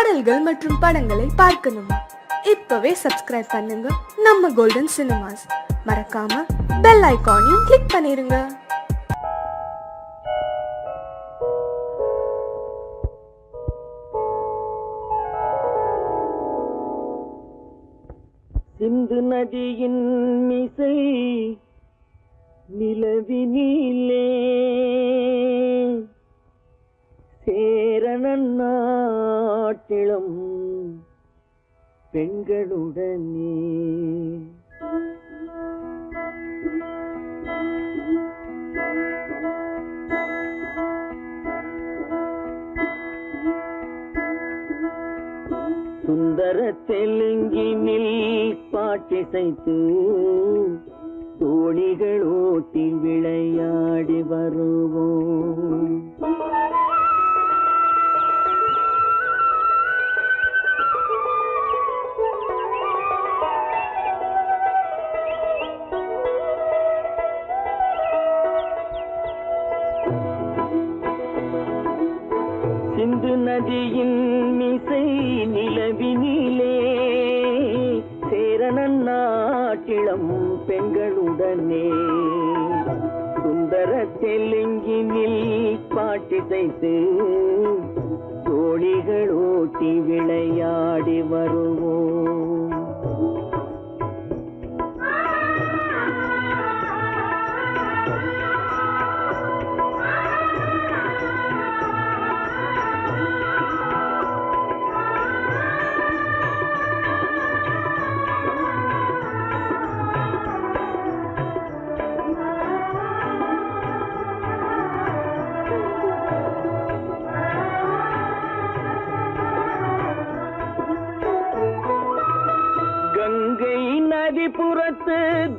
பாடல்கள் மற்றும் படங்களை பார்க்கணுமா? இப்பவே சப்ஸ்கிரைப் பண்ணுங்க நம்ம கோல்டன் சினிமாஸ். மறக்காம பெல் ஐகானையும் கிளிக் பண்ணிருங்க. சிந்து நதியின் மிசை நிலவினிலே சேரணன் நாட்டிளம் பெண்களுடனே சுந்தர தெலுங்கினில் பாட்டிசைத்து தோணிகள் ஓட்டி விளையாடி வருவோம். சிந்து நதியின் மிசை நிலவினிலே சேரணன் நாட்டிளம் பெண்களுடனே சுந்தர தெலுங்கினில் பாட்டிசைத்து தோணிகள் ஓட்டி விளையாடி வருவோம். கங்கை நதிபுறத்து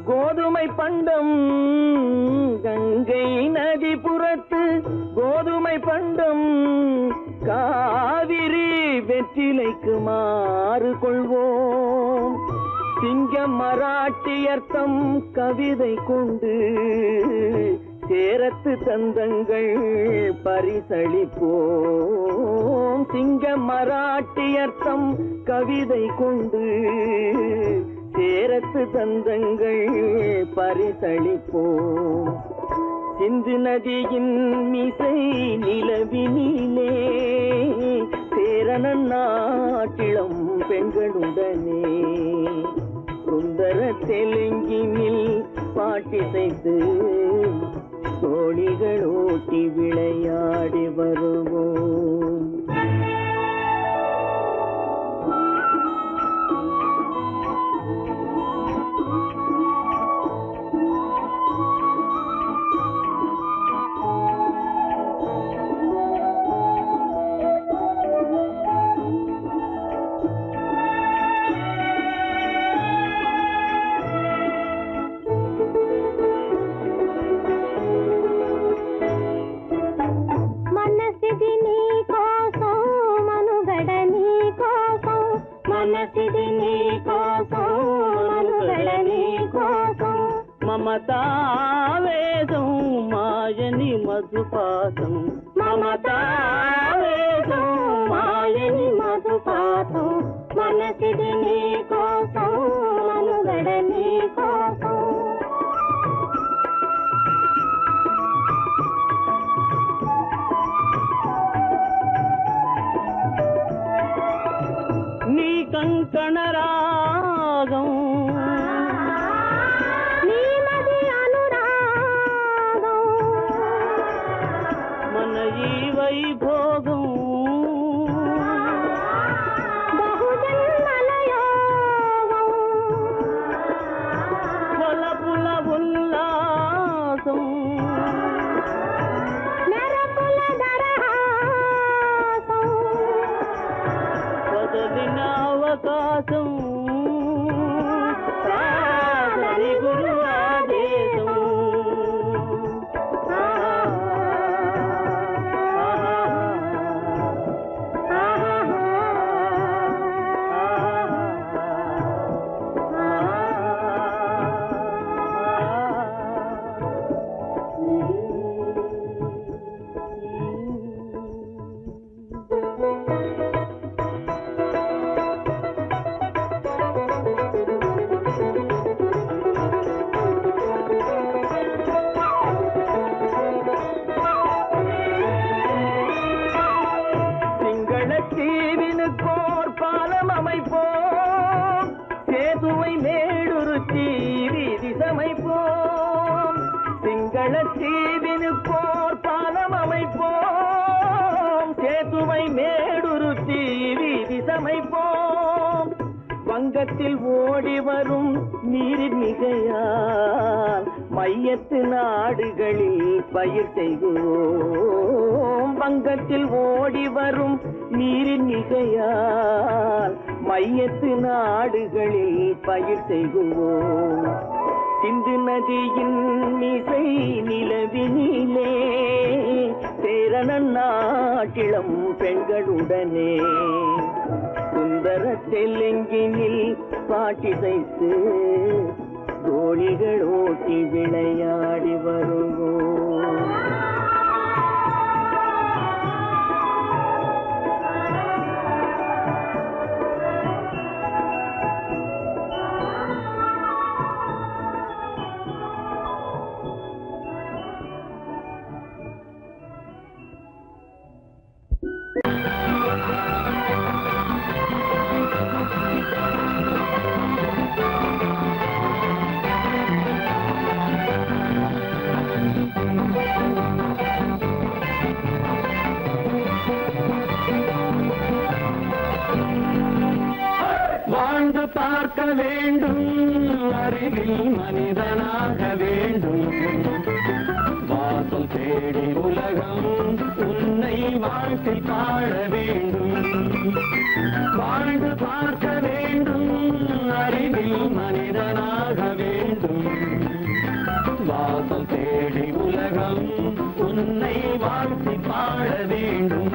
கோதுமை பண்டம், கங்கை நதிபுறத்து கோதுமை பண்டம், காவிரி வெற்றிலைக்கு மாறு கொள்வோம். சிங்க மராட்டியர்த்தம் கவிதை கொண்டு சேரத்து தந்தங்கள் பரிசளிப்போம். சிங்க மராட்டியர்த்தம் கவிதை கொண்டு சேரத்து தந்தங்கள் பரிசளிப்போம். சிந்து நதியின் மிசை நிலவினிலே சேரணன் நாட்டிளம் பெண்களுடனே சுந்தர தெலுங்கினில் பாட்டிசைத்து தோணிகள் ஓட்டி விளையாடி வருவோம். మమతావేదం మాయని మధుపాతం, మమతావేదం మాయని మధుపాతం, మనసిది నీ కోసం మనుగడ నీ కోసం. నీ కంకణ రాగం వైభోగం బహుజన్మలయోగం వలపుల ఉల్లాసం మెరపుల దరహాసం వదలిన అవకాశం సాగరి గురు ఆదేశం. சிங்களத்தீவினுக்கோர் பாலம் அமைப்போம், சேதுவை மேடுருத்தி வீதி சமைப்போம். சிங்களத்தீவினுக்கோர் பாலம் அமைப்போம், சேதுவை மேடுருத்தி வீதி சமைப்போம். வங்கத்தில் ஓடி வரும் நீரின் மிகையால் மையத்து நாடுகளில் பயிர் செய்கிறோம். வங்கத்தில் ஓடி வரும் நீரின் மிகையால் மையத்து நாடுகளில் பயிர் செய்கிறோம். சிந்து நதியின் மிசை நிலவினிலே சேரணன் நாட்டிளம் பெண்களுடனே சுந்தர தெலுங்கினில் பாட்டிசைத்து தோழிகள் ஓட்டி விளையாடி வருவோம். வாழ்ந்து பார்க்க வேண்டும், அறிவில் மனிதனாக வேண்டும். வாசல் தேடி உலகம் உன்னை வாழ்க்கை பாட வேண்டும். வாழ்ந்து பார்க்க வேண்டும், அறிவில் மனிதனாக வேண்டும். வாசல் தேடி உலகம் உன்னை வாழ்க்கை பாட வேண்டும்.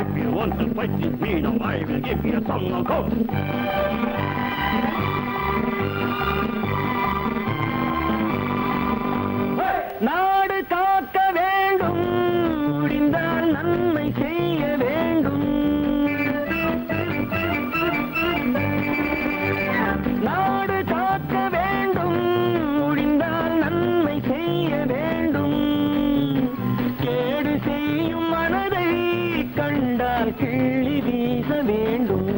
If you want to fight this me, now I will give you some no go. நாடு காக்க வேண்டும், முடிந்தால் நன்மை செய்ய வேண்டும். நாடு காக்க வேண்டும், முடிந்தால் நன்மை செய்ய வேண்டும். கேடு செய்யும் மனதை கண்டால் கிள்ளி வீச வேண்டும்.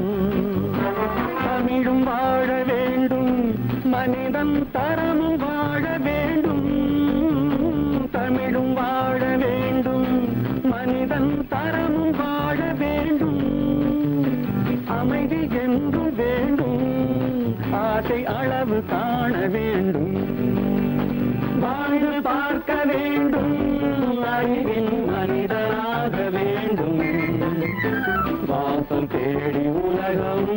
தமிழும் வாழ வேண்டும், மனிதன் தரமும் வாழ வேண்டும். தமிழும் வாழ வேண்டும், மனிதன் தரமும் வாழ வேண்டும். அமைதி என்றும் வேண்டும், ஆசை அளவு காண வேண்டும். வாழ்ந்து பார்க்க வேண்டும், அறிவில் மனிதனாக வேண்டும். வாசம் தேடி உலகம்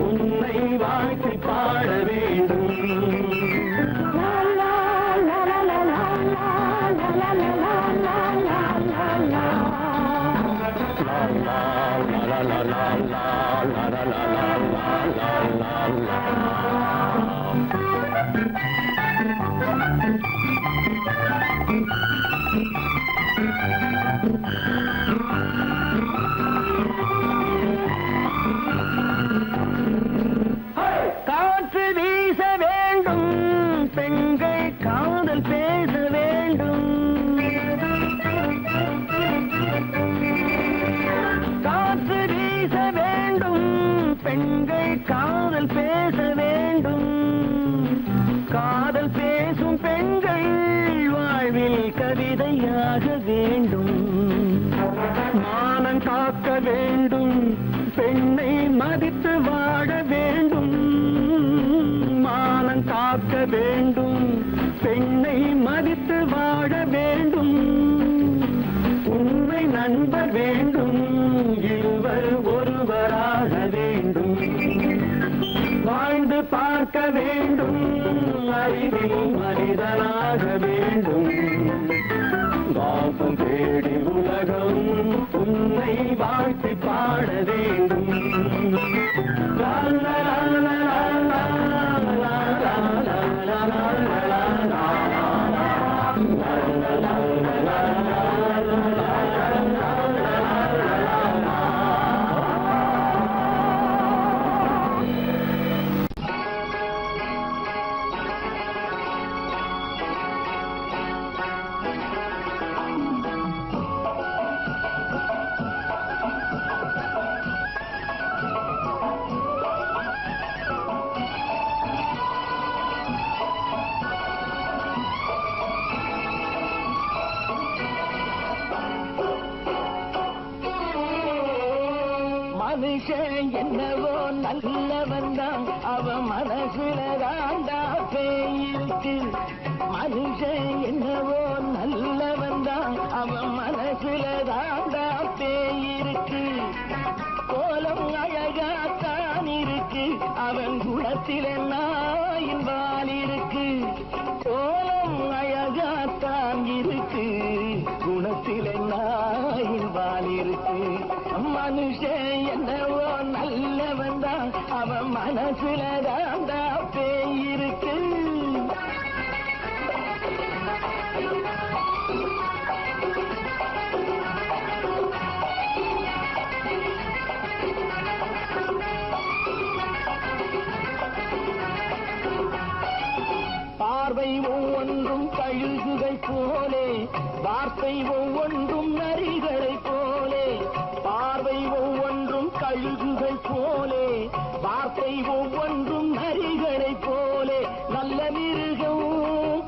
உன்னை வாழ்க்கை பாட வேண்டும். காற்று வீச வேண்டும், பெண்கள் காதல் பேச வேண்டும். காற்று வீச வேண்டும், பெண்கள் காதல் பேச வேண்டும். காதல் பேசும் பெண்கள் வாழ்வில் கவிதையாக வேண்டும். மானம் காக்க வேண்டும், பெண்ணை மதித்து வாழ வேண்டும். மானம் காக்க வேண்டும், பெண்ணை மதித்து வாழ வேண்டும். உண்மை நண்பர் வேண்டும், இருவர் ஒருவராக வேண்டும். வாழ்ந்து பார்க்க வேண்டும், அறிவில் மனிதனாக வேண்டும். வாசம் தேடி உலகம் உன்னை வாழ்த்தி பாட வேண்டும். லா லா லா லா லா லா லா லா லா லா. மனுஷன் என்னவோ நல்லவன் தான், அவன் மனசுல தாண்டா பேயிருக்கு. மனுஷன் என்னவோ நல்லவன் தான், அவன் மனசுல தாண்டா பேயிருக்கு. கோலம் அழகாத்தான் இருக்கு, அவன் குணத்தில நாயின் வால் இருக்கு. கோலம் அழகாத்தான் இருக்கு, குணத்தில நாயின் வால் இருக்கு. மனுஷன் என்னவோ நல்லவன் தான், அவன் மனசுல தாண்டா பேயிருக்கு. பார்வை ஒவ்வொன்றும் கழுகுகை போலே, வார்த்தை ஒவ்வொன்றும் நரிகளை போலே. பார்வை ஒவ்வொன்றும் கழுகுகை போலே, வார்த்தை ஒவ்வொன்றும் நரிகளை போலே. நல்ல மிருகம்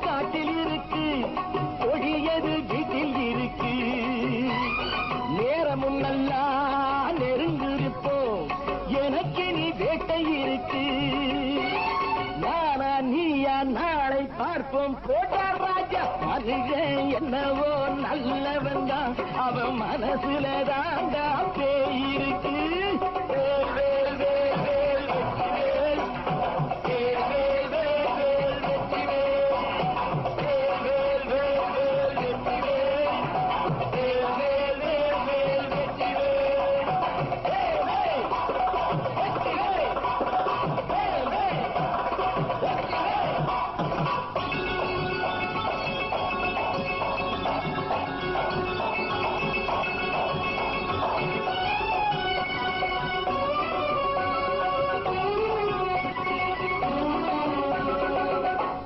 காட்டில் இருக்கு, கொடியது வீட்டில் இருக்கு. நேரமும் நல்லா நெருங்கிருப்போம், எனக்கு நீ வேட்டை இருக்கு. நானா நீயா நாளை பார்ப்போம், போட்டார் ராஜா. மனுஷன் என்னவோ நல்லவன் தான், அவன் மனசுல தாண்டா பேயிருக்கு. வேல் வேல் வேல் வேல் வெற்றிவேல், வேல் வேல் வேல் வேல் வெற்றிவேல், வேல் வேல் வேல் வேல் வெற்றிவேல், வேல் வேல் வேல் வேல் வெற்றிவேல், வேல் வேல் வெற்றிவேல், வேல் வேல்.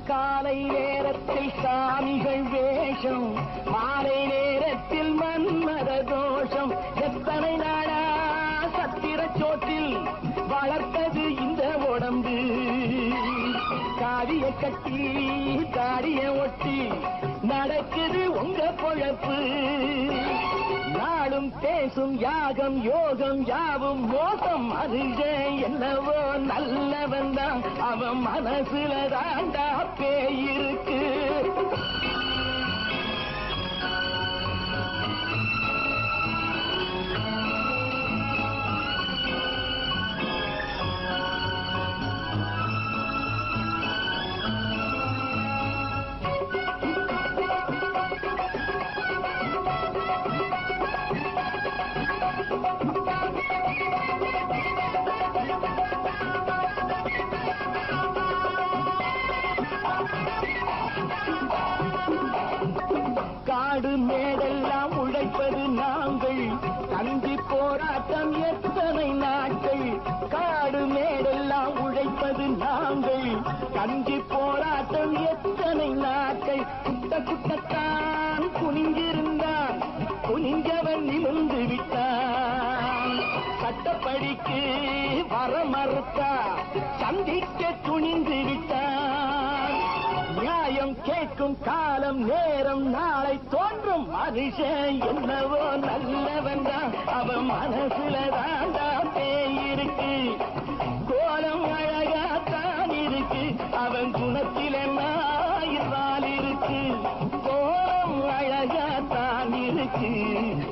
காலை நேரத்தில் சாமிகள் வேஷம், மாலை நேரத்தில் மன்மத தோஷம். எத்தனை நாளா சத்திர சோற்றில் வளர்த்தது இந்த உடம்பு. காவிய கட்டி தாடிய ஒட்டி நடக்குது உங்க பொழப்பு. நாளும் பேசும் யாகம் யோகம் யாவும் மோசம். மனுஷன் என்னவோ நல்லவன் தான், அவன் மனசுல தாண்டா பேயிருக்கு. காடு மேடெல்லாம் உழைப்பது நாங்கள், கஞ்சி போராட்டம் எத்தனை நாட்கள். காடு மேடெல்லாம் உழைப்பது நாங்கள், கஞ்சி போராட்டம் எத்தனை நாட்கள். குட்ட குட்டத்தான் குனிஞ்சிருந்தான், குனிஞ்சவன் நிமிர்ந்து விட்டான். சட்டப்படிக்கு வர மறுத்தா, சந்திக்க துணிந்து விட்டான். நியாயம் கேட்கும் காலம் நேரம் நாளை தோன்றும். மனுஷன் என்னவோ நல்லவன் தான், அவன் மனசுல தாண்டா பேயிருக்கு. கோலம் அழகாத்தான் இருக்கு, அவன் குணத்தில நாயினால் இருக்கு. கோலம் அழகாத்தான் இருக்கு,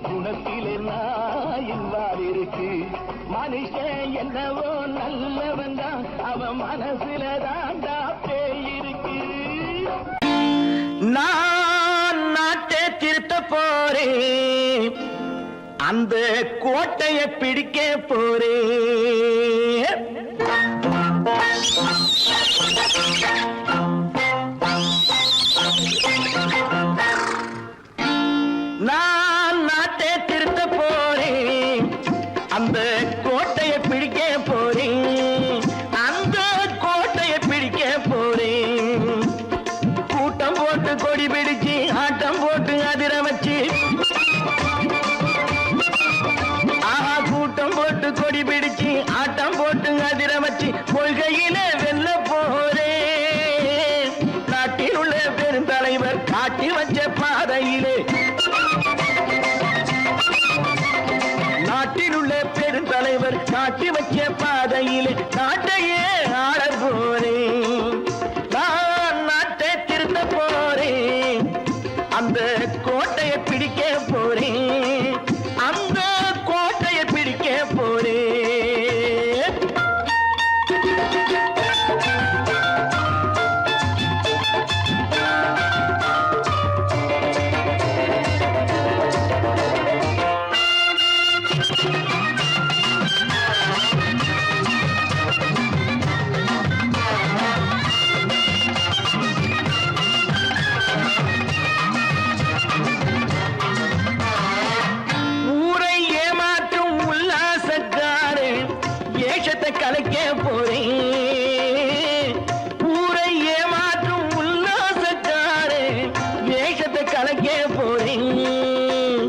குணத்தில நாயினால் இருக்கு. மனுஷன் என்னவோ நல்லவன் தான், அவன் மனசுல தாண்டா பேயிருக்கு. நான் நாட்டை திருத்த போறேன், அந்த கோட்டையை பிடிக்க போறேன். நான் நாட்டை திருத்த போறேன், அந்த கோட்டையை பிடிக்க போறேன். அந்த கோட்டையை பிடிக்க போறேன். கூட்டம் போட்டு கொடி பிடிச்சு ஆட்டம் போட்டு அதிர வச்சு, கூட்டம் போட்டு கொடி பிடிச்சு ஆட்டம் போட்டு அதிர வச்சு கொள்கையில வெல்ல போறேன். நாட்டில் உள்ள பெருந்தலைவர் காட்டி வச்ச பாதையிலே, நாட்டில் உள்ள பெருந்தலைவர் காட்டி பாதையிலே நாட்டையே ஆள போறேன். நான் நாட்டை திருத்த போறேன். அந்த கோட்டையை பிடிக்க போறேன். அந்த கோட்டையை பிடிக்க போறேன். ஊரை ஏமாற்றும் உல்லாசக்காரன் ஏஷத்தை கலைக்க போறேன். ஊரை ஏமாற்றும் உல்லாசக்காரன் ஏஷத்தை கலைக்க போறேன்.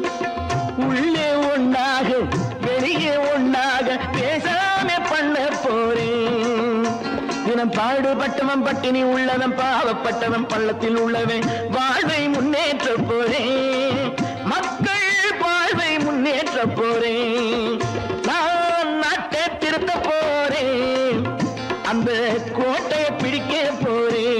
உள்ளே ஒண்ணாக வெளியே ஒண்ணாக பேசாம பண்ண போறேன். தினம் பாடுபட்டவன் பட்டினி உள்ளவன் பாவப்பட்டவன் பள்ளத்தில் உள்ளவன் வாழ்வை முன்னேற்ற போறேன். மக்கள் வாழ்வை முன்னேற்ற போறேன். நான் நாட்டை திருத்த போறேன். அந்த கோட்டையை பிடிக்க போறேன்.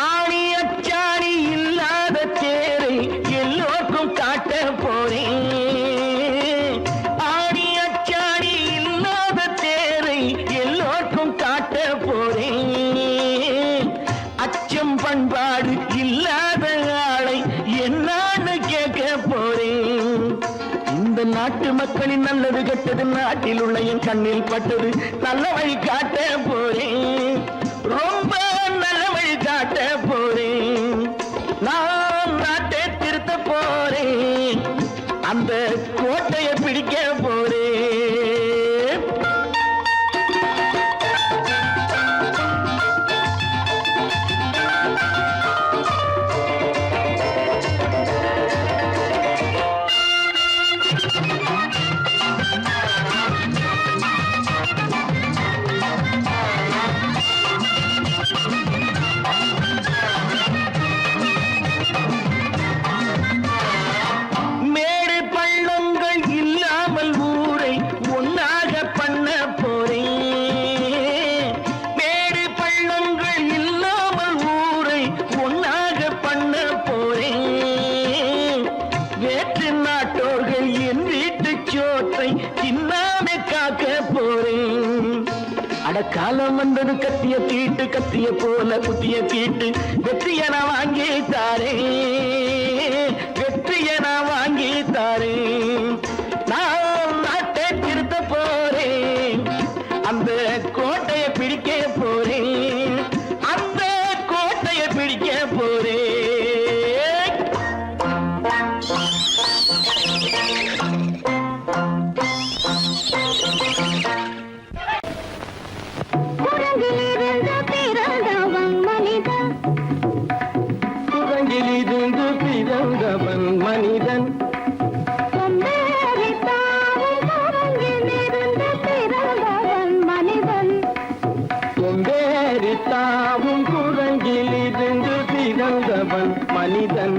ஆணி அச்சாணி இல்லாத தேரை எல்லோருக்கும் காட்ட போறேன். ஆணி அச்சாணி இல்லாத தேரை எல்லோருக்கும் காட்ட போறேன். அச்சம் பண்பாடு இல்லாத ஆளை என்னான்னு கேட்க போறேன். இந்த நாட்டு மக்களின் நல்லது கெட்டது நாட்டில் உள்ள என் கண்ணில் பட்டது நல்ல வழி காட்ட போறேன். ரொம்ப நல்ல வழி காட்ட போறேன். நான் நாட்டை திருத்த போறேன். அந்த கோட்டையை பிடிக்க போறேன். மேடு பள்ளங்கள் இல்லாமல் ஊரை ஒன்னாக பண்ண போறேன். மேடு பள்ளங்கள் இல்லாமல் ஊரை ஒன்னாக பண்ண போறேன். வேற்று நாட்டோர்கள் என் வீட்டு சோற்றை தின்னாமே காக்க போறேன். அடக்காலம் வந்தது கத்திய தீட்டு கத்திய போல குத்திய தீட்டு வெற்றிய நான் வாங்கி தாரேன். வெற்றிய நான் வாங்கி தாரேன். நான் நாட்டை திருத்த போறேன். அந்த கோட்டையை பிடிக்க போறேன். அந்த கோட்டையை பிடிக்க போறேன். குரங்கிலிருந்து பிறந்தவன் மனிதன். குரங்கிலிருந்து பிறந்தவன் மனிதன். கொம்பேறித்தாவும் குரங்கிலிருந்து பிறந்தவன் மனிதன். கொம்பேறித்தாவும் குரங்கிலிருந்து பிறந்தவன் மனிதன்.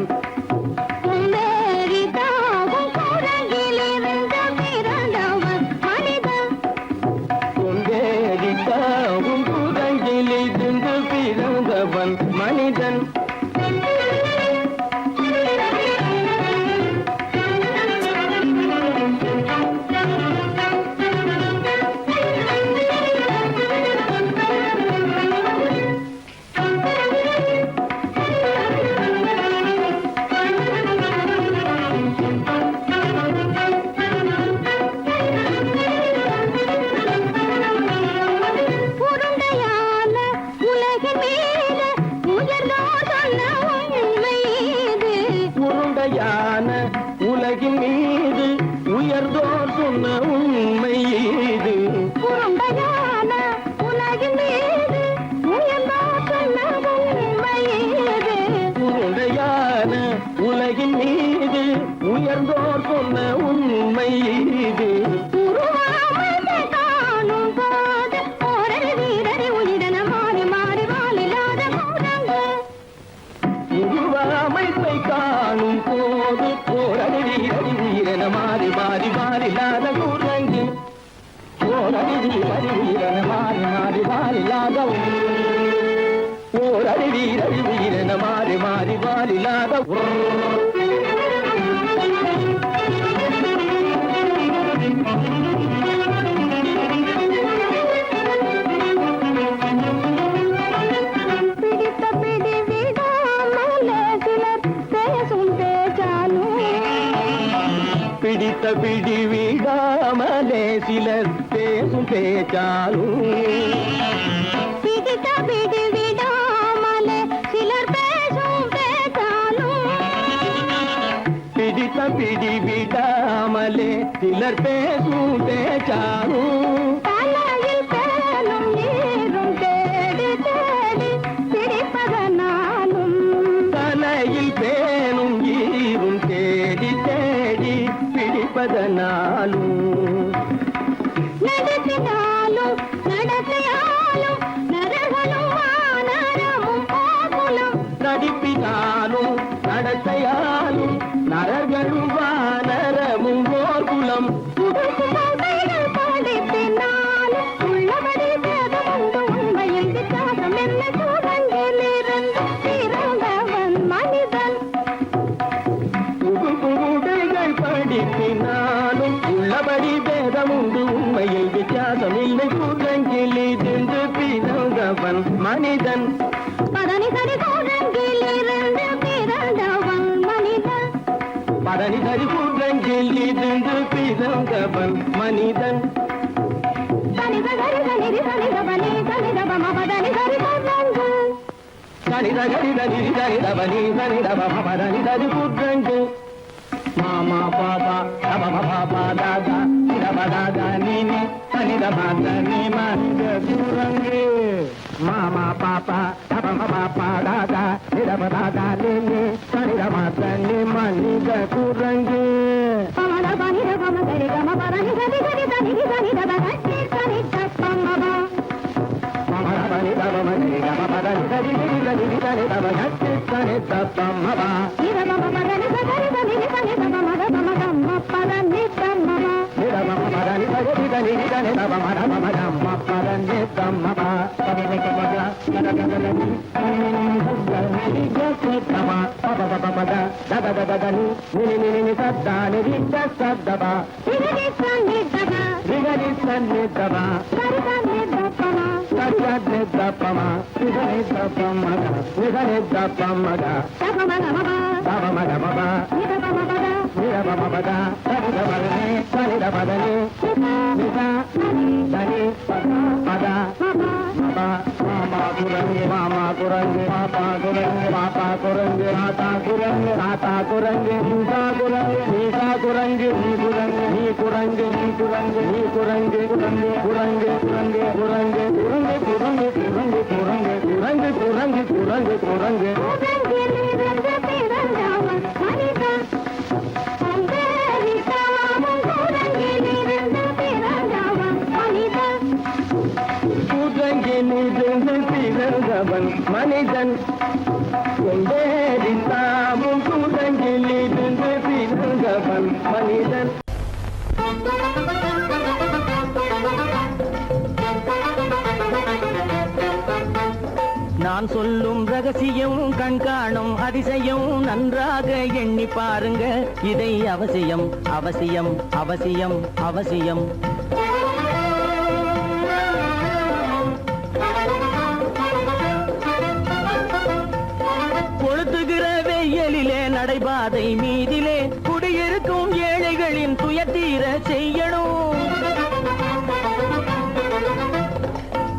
கொம்பேறித்தாவும் குரங்கிலிருந்து பிறந்தவன் மனிதன். கொம்பேறித்தாவும் குரங்கிலிருந்து பிறந்தவன் மனிதன். உருண்டையான உலகின் மீது உயர்ந்தோர் சொன்ன உண்மை இது. உருண்டையான உலகின் மீது உயர்ந்தோர் சொன்ன உண்மை இது. உருண்டையான உலகின் மீது உயர்ந்தோர் சொன்ன உண்மை இது. உருண்டையான உலகின் மீது உயர்ந்தோர் சொன்ன உண்மை இது உருவாமத்தை காணும் போது ஓரடி வீரடி உயிரென மாறி மாறி வாலில்லாத கூடங்கு உருவாமைப்பை காணும் போது போரடி வீரடி உயிரென மாறி மாறி மாறில்லாத குரங்கு போரடி வீரடி உயிரென மாறி மாறி மாறில்லாத ஓரடி வீரடி உயிரென மாறி மாறி மாறில்லாத பிடித்த பிடி விடாமலே சிலர் பேசும் பேச்சாலும் பிடித்த பிடி விடாமலே சிலர் பேசும் பேச்சாலும் பிடித்த பிடி விடாமலே சிலர் பேசும் பேச்சாலும் பிடித்த பிடி விடாமலே சிலர் பேசும் பேச்சாலும் தலையில் பேனும் நீரும் தேடி தேடி பிடிப்பதனாலும் தலையில் பேணும் ஈரும் தேடி தேடி பிடிப்பதனாலும் நடத்தினாலும் நடத்தையாலும் நரகளும் வானரமும் போகுலும் நடிப்பினாலும் நடத்தையாலும் நரர்களும் வானரமும் ஓர்குலம் புதுமைகள் படிப்பினாலும் உள்ளபடி வேதமுண்டு உண்மையில் வித்தியாசம் என்ன சூழங்கிலிருந்து பிறந்தவன் மனிதன் புகுடைகள் படிப்பினாலும் உள்ளபடி பேதமுண்டு உண்மையில் வித்தியாசம் இல்லை கூட்டங்கிலிருந்து பிறந்தவன் மனிதன் பதனி சரி சூழங்கிலிருந்து பிறந்தவன் மனிதன் பதனி சரி கூட்டங்கிலிருந்து பிறந்தவன் மனிதன் தனித கரித நிதி தனிதவனி தனிதவம பதனி சரி சூழங்கு சனித கரித நிதி தனிதவனி தனிதவமபதனி சரி கூட்டங்கு மாமா பாபா தபம பாபா தாதா நிதப தாதா நீனி தனிதப தனி மனித குரங்கு மாமா பாப்பா தபம பாப்பா தாதா நிதப தாதா நீனி தனிதப தனி மனித குரங்கு பமத பனித பம சரி கம பதனி சரி சரி தனி தனிதவ கட்டி தனி தப்பம்மப மமரபனி தபமனி தபமதனி சரி தனி தனிதப கட்டி தனி தப்பம்மபா நிதபம பதனி சரி தனி தனிதவ மத பம கம்ம பதனி தம்மப நிதபமதனி சரி தனி தனிதப மரமமதம்ம பதனி தம்மபா பதனிதபத நதததனி நி ஜசதம பபபபபத ததததனி நினி சத்தானி ரிஜசதப நிதி சன்னிதவ ரிகரி சன்னிதப சரி சன்னிதப்பம சரியத்னிதப்பம நிதனிதப்பமத நிதனிதப்பமத தபமகமப தபமதமப நிதபம பத நிதபமபத தனிதபதனி தனிதபதனி நித தனி பத மப மாமா குரங்கு மாமா குரங்கு பாப்பா குரங்கு பாப்பா குரங்கு ஆத்தா குரங்கு ஆத்தா குரங்கு நீசா குரங்கு நீசா குரங்கு நீ குரங்கு நீ குரங்கு நீ குரங்கு நீ குரங்கு குரங்கு குரங்கு குரங்கு குரங்கு குரங்கு குரங்கு குரங்கு குரங்கு குரங்கு குரங்கு குரங்கு குரங்கு கூடங்கிலிருந்து பிறந்தவன் மனிதன் அந்தரித்தாமும் கூடங்கிலிருந்து பிறந்தவன் மனிதன் கூட்டங்கிலிருந்து பிறந்தவன் மனிதன் கொண்டேறித்தாமும் கூட்டங்கிலிருந்து பிறந்தவன் மனிதன் நான் சொல்லும் ரகசியம் கண்காணும் அதிசயம் நன்றாக எண்ணி பாருங்க இதை அவசியம் அவசியம் அவசியம் அவசியம் கொளுத்துகிற வெயிலிலே நடைபாதை மீதிலே குடியிருக்கும் ஏழைகளின் துயத்தீர செய்யணும்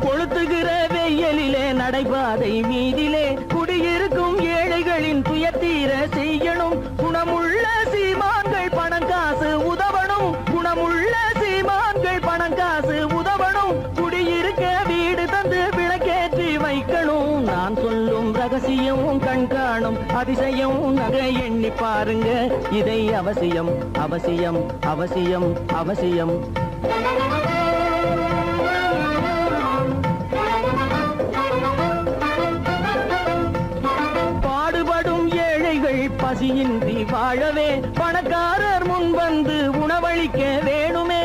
கொளுத்துகிற வெயிலிலே நடைபாதை மீதிலே குடியிருக்கும் ஏழைகளின் துயத்தீர செய்யணும் குணமுள்ள சீமான்கள் பணம் காசு உதவணும் குணமுள்ள சீமான்கள் பணம் காசு உதவணும் குடியிருக்க வீடு தந்து விளக்கேற்றி வைக்கணும் நான் சொல்லும் ரகசியம் கண்காணும் அதிசயம் நகை எண்ணி பாருங்க இதை அவசியம் அவசியம் அவசியம் அவசியம். பாடுபடும் ஏழைகள் பசியின்றி வாழவே பணக்காரர் முன் வந்து உணவளிக்க வேணுமே.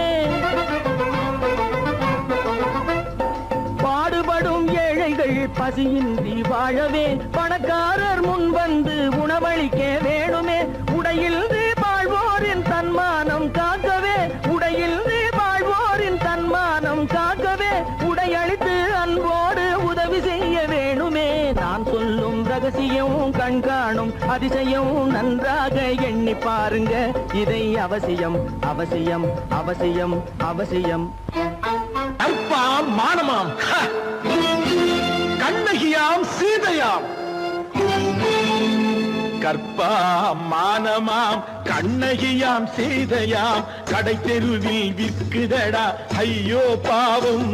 பாடுபடும் ஏழைகள் பசியின்றி வாழவே பணக்காரர் முன் வந்து உணவளிக்க வேணுமே. உடையில் வாழ்வோரின் தன்மானம் காக்கவே உடையில் வாழ்வோரின் தன்மானம் காக்கவே உடையளித்து அன்போடு உதவி செய்ய வேணுமே. நான் சொல்லும் ரகசியம் கண்காணும் அதிசயம் நன்றாக எண்ணி பாருங்க இதை அவசியம் அவசியம் அவசியம் அவசியம். அற்பாம் மானமாம் கண்ணகியாம் சீதையாம். கற்பாம் மானமாம் கண்ணகியாம் சீதையாம் கடை தெருவில் விற்குதடா ஐயோ பாவம்.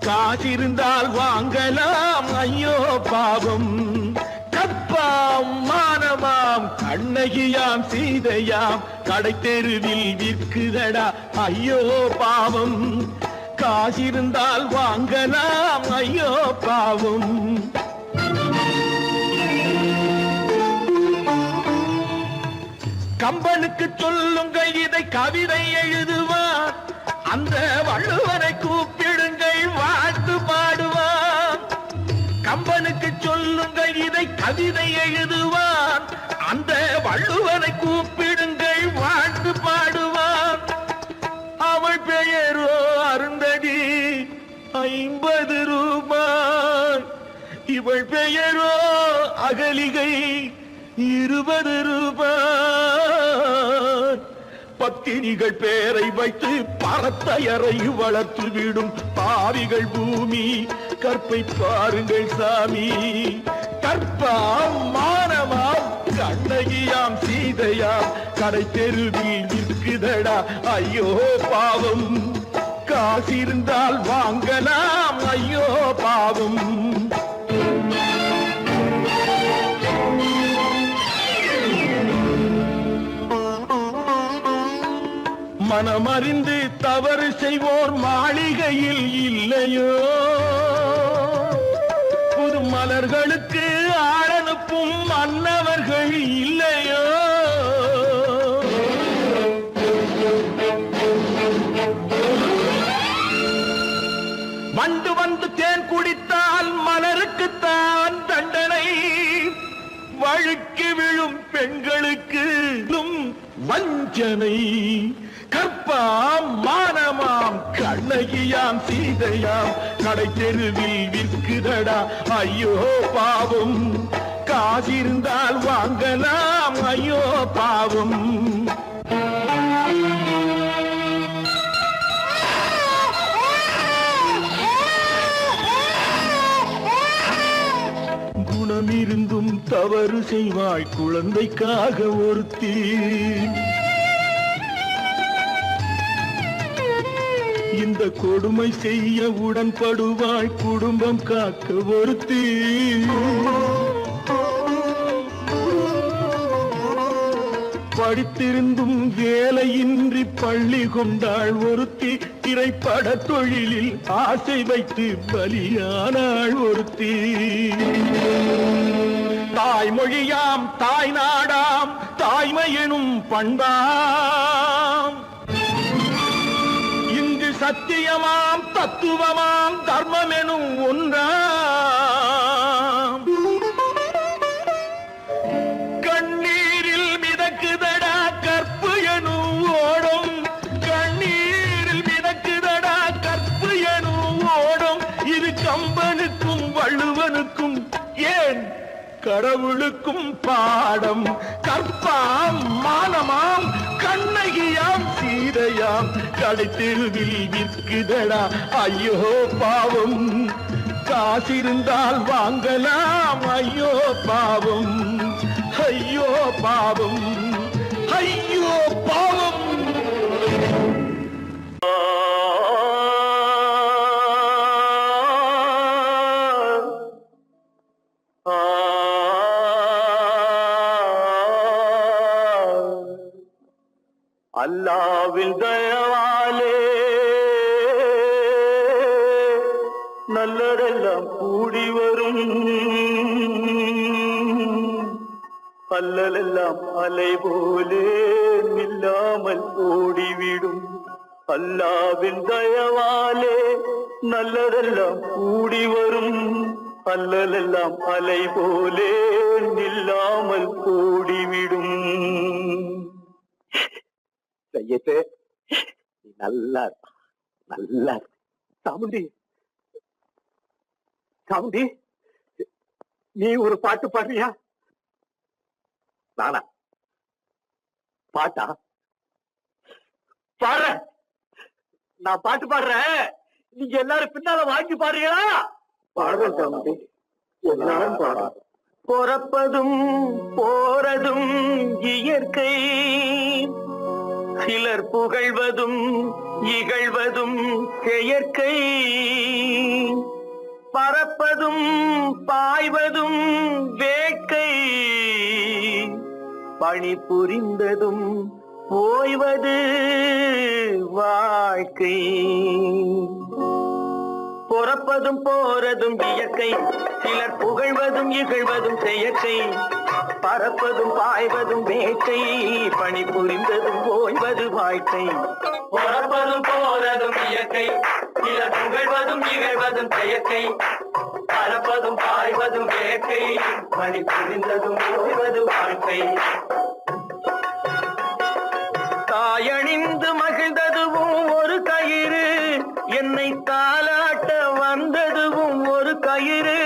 காசிருந்தால் வாங்கலாம் ஐயோ பாவம். கற்பாம் மானமாம் கண்ணகியாம் சீதையாம் கடை தெருவில் விற்குதடா ஐயோ பாவம். காசிருந்தால் வாங்கலாம் ஐயோ பாவம். கம்பனுக்கு சொல்லுங்கள் இதை கவிதை எழுதுவார். அந்த வள்ளுவரை கூப்பிடுங்கள் வாழ்த்து பாடுவார். கம்பனுக்கு சொல்லுங்கள் இதை கவிதை எழுதுவார். அந்த வள்ளுவரை கூப்பிடுங்கள் வாழ்த்து பாடுவார். அவள் பெயரோ அருந்ததி 50 ரூபாய். இவள் பெயரோ அகலிகை 20 ரூபாய். பத்தினிகள் பேரை வைத்து பரத்தையரை வளர்த்து விடும் பாவிகள் பூமி. கற்பை பாருங்கள் சாமி. கற்பாம் மானமாம் கண்ணகியாம் சீதையாம் கடை தெருவில் விற்குதடா ஐயோ பாவம். காசிருந்தால் வாங்கலாம் ஐயோ பாவம். மனமறிந்து தவறு செய்வோர் மாளிகையில் இல்லையோ. புது மலர்களுக்கு ஆளனுப்பும் மன்னவர்கள் இல்லையோ. வண்டு வந்து தேன் குடித்தால் மலருக்குத்தான் தண்டனை. வழுக்கி விழும் பெண்களுக்கு வஞ்சனை. கற்பாம் மானமாம் கண்ணகியாம் சீதையாம் கடை தெருவில் விற்குதடா ஐயோ பாவம். காசிருந்தால் வாங்கலாம் ஐயோ பாவம். குணமிருந்தும் தவறு செய்வாய் குழந்தைக்காக ஒருத்தி. இந்த கொடுமை செய்ய உடன்படுவாய் குடும்பம் காக்க ஒருத்தி. படித்திருந்தும் வேலையின்றி பள்ளி கொண்டாள் ஒருத்தி. திரைப்பட தொழிலில் ஆசை வைத்து பலியானாள் ஒருத்தி. தாய்மொழியாம் தாய் நாடாம் தாய்மை எனும் பண்பாம். இங்கு சத்தியமாம் தத்துவமாம் தர்மம் எனும் ஒன்றாம். கண்ணீரில் மிதக்குதடா கற்பு எனும் ஓடும். கண்ணீரில் மிதக்குதடா கற்பு எனும் ஓடும். இது கம்பனுக்கும் வள்ளுவனுக்கும் ஏன் கடவுளுக்கும் பாடம். கற்பாம் மானமாம் கண்ணகியாம் சீதையாம் கடை தெருவில் விற்குதடா ஐயோ பாவம். காசிருந்தால் வாங்கலாம் ஐயோ பாவம். ஐயோ பாவம் ஐயோ பாவம். அல்லாவின் தயவாலே நல்லதெல்லாம் கூடி வரும், அல்லலெல்லாம் அலை போலே நில்லாமல் ஓடிவிடும். அல்லாவின் தயவாலே நல்லதெல்லாம் கூடி வரும், அல்லலெல்லாம் அலை போலே நில்லாமல் ஓடிவிடும். சையத்தே, நீ நல்லா இருப்பா, நல்லா இருப்ப. சாமுண்டி, சாமுண்டி, நீ ஒரு பாட்டு பாடுறியா? நானா பாட்டா பாடுறேன்? நான் பாட்டு பாடுறேன், நீங்க எல்லாரும் பின்னால வாங்கி பாடுறீங்களா? பாடுறேன் சாமுண்டி, எல்லாரும் பாடுறேன். பொறப்பதும் போறதும் இயற்கை, சிலர் புகழ்வதும் இகழ்வதும் செயற்கை. பறப்பதும் பாய்வதும் வேட்கை, பணி புரிந்ததும் ஓய்வது வாழ்க்கை. பொறப்பதும் போறதும் இயற்கை, சிலர் புகழ்வதும் இகழ்வதும் செயற்கை. பறப்பதும் பாய்வதும் வேட்கை, பணி புரிந்ததும் ஓய்வது வாழ்க்கை. பொறப்பதும் போறதும் இயற்கை, சிலர் புகழ்வதும் இகழ்வதும் செயற்கை. பறப்பதும் பாய்வதும் வேட்கை, பணி புரிந்ததும் ஓய்வது வாழ்க்கை. தாயணிந்து மகிழ்ந்ததுவும் ஒரு கயிறு, என்னை தாலாட்ட வந்ததுவும் ஒரு கயிறு.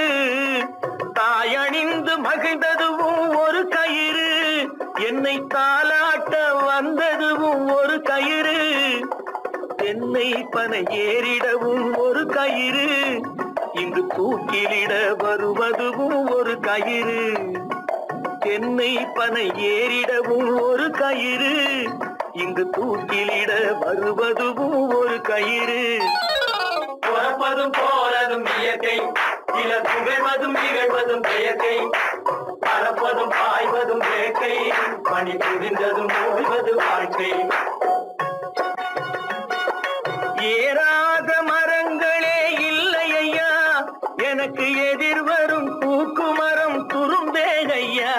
தாயணிந்து மகிழ்ந்ததுவும் ஒரு கயிறு, என்னை தாலாட்ட வந்ததுவும் ஒரு கயிறு. தென்னை பனை ஏறிடவும் ஒரு கயிறு, இங்கு தூக்கிலிட வருவதுவும் ஒரு கயிறு. தென்னை பனை ஏறிடவும் ஒரு கயிறு, இங்கு தூக்கிலிட வருவதுவும் ஒரு கயிறு. பொறப்பதும் போறதும் இயற்கை, சிலர் புகழ்வதும் இகழ்வதும் செயற்கை. பறப்பதும் பாய்வதும் வேட்கை, பணி புரிந்ததும் ஓய்வது வாழ்க்கை. ஏறாத மரங்களே இல்லை ஐயா, எனக்கு எதிர்வரும் பூக்குமரம் துரும்பேகையா.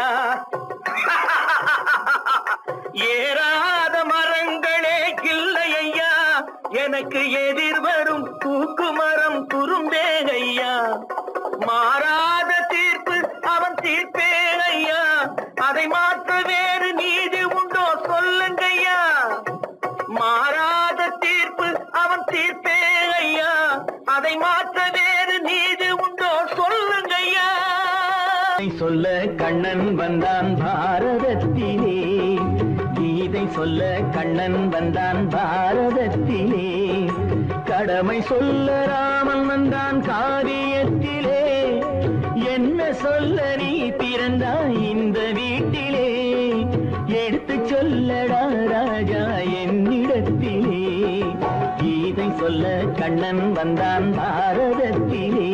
ஏறாத மரங்களே இல்லை ஐயா, எனக்கு எதிர்வரும் பூக்குமரம் துரும்பேகையா. மாறாத தீர்ப்பு அவன் தீர்ப்பே ஐயா, அதை மாற்ற வேறு நீதி உண்டோ சொல்லுங்கய்யா. மாறாத தீர்ப்பு அவன் தீர்ப்பே ஐயா, அதை மாற்ற வேறு நீதி உண்டோ சொல்லுங்கய்யா. சொல்ல கண்ணன் வந்தான் பாரதத்திலே, கீதை சொல்ல கண்ணன் வந்தான் பாரதத்திலே. கடமை சொல்ல ராமன் வந்தான் காரியத்திலே, என்ன சொல்ல நீ பிறந்தாய் இந்த வீட்டிலே. எடுத்து சொல்லடா ராஜா என்னிடத்திலே, கீதை சொல்ல கண்ணன் வந்தான் பாரதத்திலே.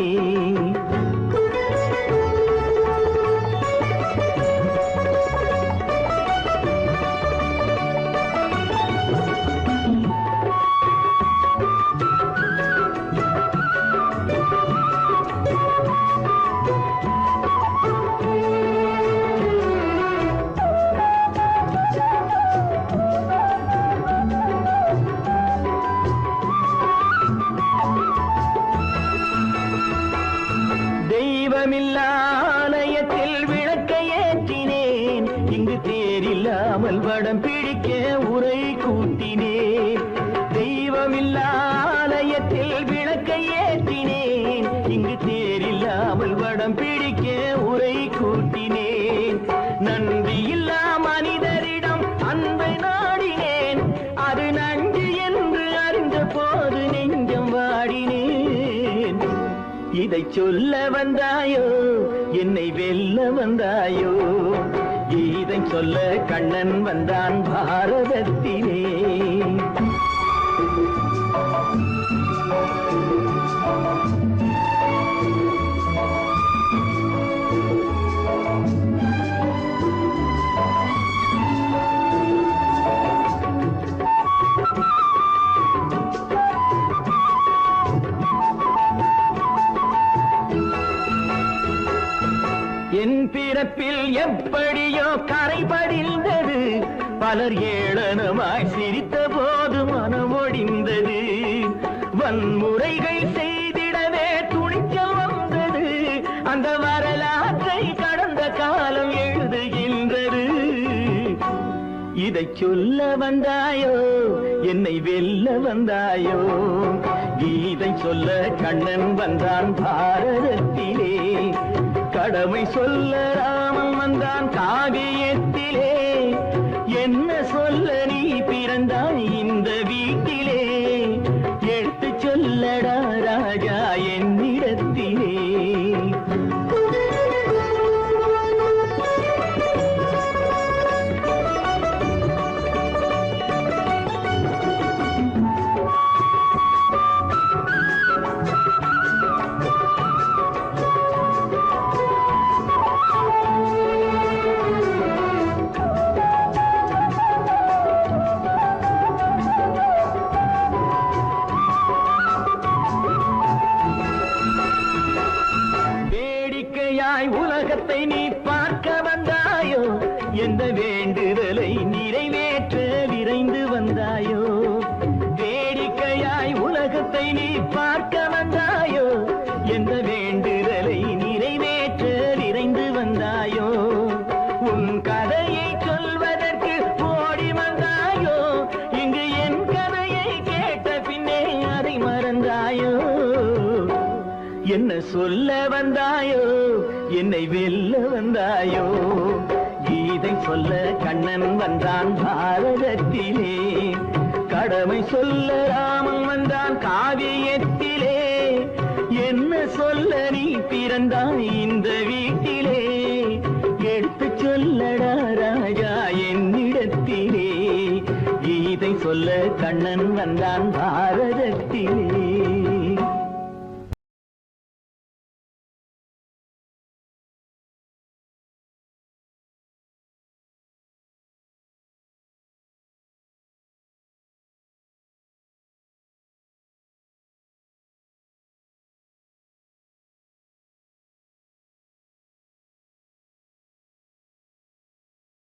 ஆலயத்தில் விளக்கை ஏற்றினேன், இங்கு தேரில்லாமல் வடம் பிடிக்க உரை கூட்டினேன். தெய்வமில்லா ஆலயத்தில் விளக்கை ஏற்றினேன், இங்கு தேரில்லாமல் வடம் பிடிக்க உரை கூட்டினேன். நன்றியில்லா மனிதரிடம் அன்பை நாடினேன், அது நன்றி என்று அறிந்த போது நெஞ்சம் வாடினேன். இதை சொல்ல வந்தாயோ என்னை வெல்ல வந்தாயோ, இதை சொல்ல கண்ணன் வந்தான் பாரதத்திலே. எப்படியோ கரை படிந்தது பலர் ஏளனமாய் சிரித்த போது மனமொடிந்தது வன்முறைகள் செய்திடவே துணிச்சல் வந்தது அந்த வரலாற்றை கடந்த காலம் எழுதுகின்றது இதை சொல்ல வந்தாயோ என்னை வெல்ல வந்தாயோ கீதை சொல்ல கண்ணன் வந்தான் பாரதத்திலே கடமை சொல்ல ராமன் வந்தான் காவியத்திலே என்ன சொல்ல நீ பிறந்தாய் இந்த வீட்டிலே எடுத்து சொல்லடா ராஜா என்னிடத்திலே உலகத்தை நீ பார்க்க வந்தாயோ எந்த வேண்டுதலை நிறைவேற்ற விரைந்து வந்தாயோ வேடிக்கையாய் உலகத்தை நீ பார்க்க வந்தாயோ எந்த வேண்டுதலை நிறைவேற்ற விரைந்து வந்தாயோ உன் கதையை சொல்வதற்கு ஓடி வந்தாயோ இங்கு என் கதையை கேட்ட பின்னே அதை மறந்தாயோ என்ன சொல்ல வந்தாயோ என்னை வெல்ல வந்தாயோ கீதை சொல்ல கண்ணன் வந்தான் பாரதத்திலே கடமை சொல்ல ராமன் வந்தான் காவியத்திலே என்ன சொல்ல நீ பிறந்தாய் இந்த வீட்டிலே எடுத்து சொல்லடா ராஜா என்னிடத்திலே கீதை சொல்ல கண்ணன் வந்தான் பாரதத்திலே